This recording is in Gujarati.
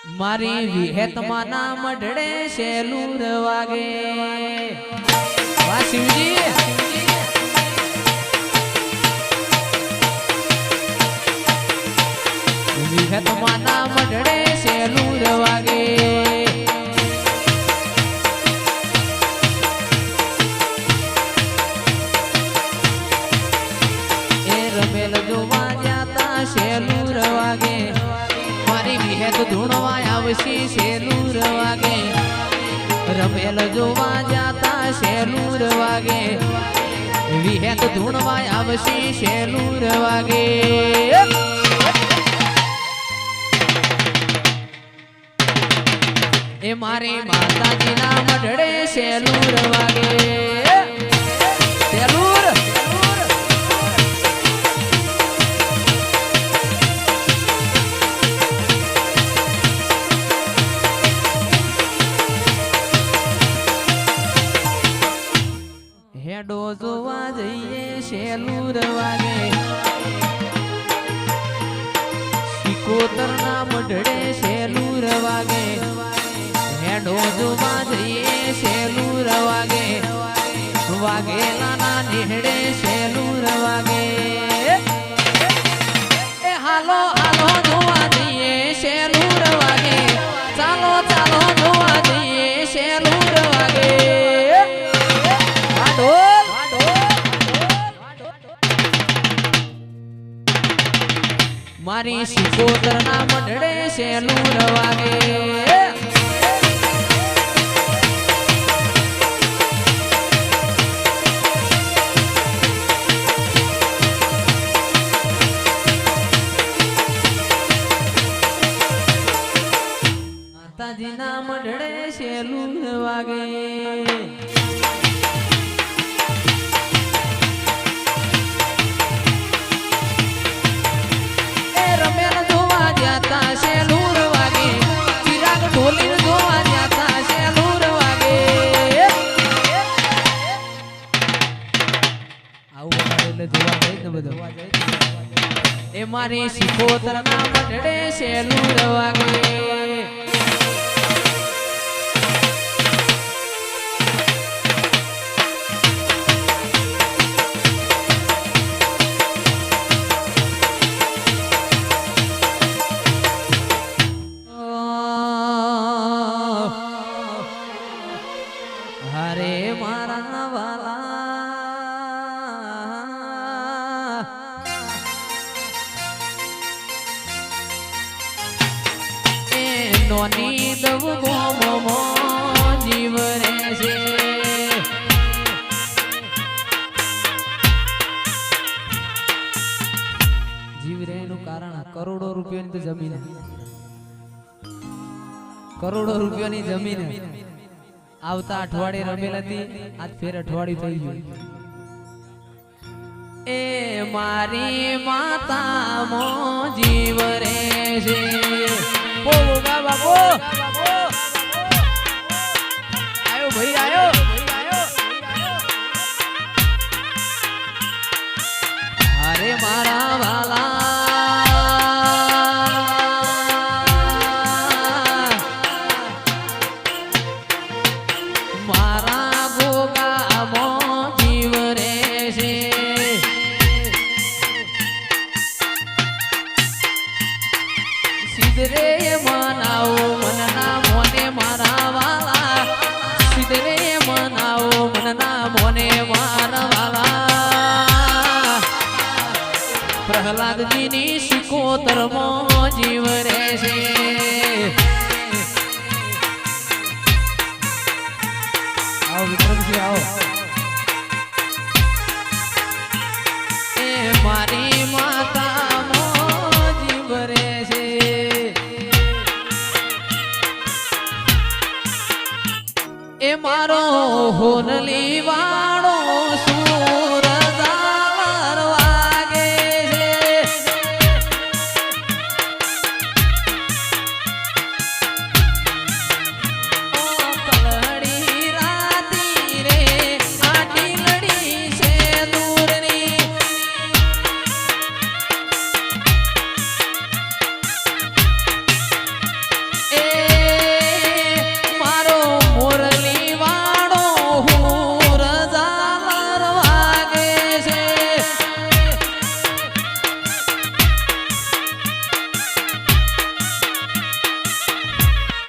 મારી વિહેતમાં ના મઢડે શેલુર વાગે વાહ શિવજી વિહેતમાં ના મઢડે શેલુર વાગે એ રમેલ જોવા જાતા શેલુર વાગે મારી વિહેત ધૂણવા આવશી શેલુર વાગે રમેલ જોવા જાતા શેલુર વાગે વિહેત ધૂણવા આવશી શેલુર વાગે એ મારી માતાજીના મઢડે શેલુર વાગે શેલુર હેડો જોવા જઈએ શેલુર વાગે શિકોતરના મઢડે શેલુર વાગે હેડો જોવા જઈએ શેલુર વાગે વાઘેલાના નેહડે શેલુર વાગે એ હાલો હાલો જોવા જઈએ શેલુર વાગે ચાલો ચાલો જોવા જઈએ શેલુર વાગે મારી શિકોતરના મઢડે શેલુર વાગે માતાજીના મઢડે શેલુર વાગે એ મારી શિકોતરના મઢડે શેલુર વાગે હરે મારા વાલા નોની દવ ગોમો જીવ રે છે જીવ રે નું કારણ કરોડો રૂપિયાની તો જમીન કરોડો રૂપિયાની જમીન આવતા અઠવાડિયે રમેલ હતી આજ ફેર અઠવાડિયું થઈ ગયું એ મારી માતા મો જીવ રે છે બોલો ના બાપો આયો ભાઈ આયો અરે મારા વાલા મારા ગોગા મો જીવ રે છે સિદ્ધરે મનાવો મનના મોને મારા વાલા સિદ્ધરે મનાવો મનના મોને મારા વાલા પ્રહલાદજીની શિકોતરમો જીવ રે છે આવો વિક્રમજી આવો એ મારી માતા મો જીવ રે છે એ મારો હોનલી વા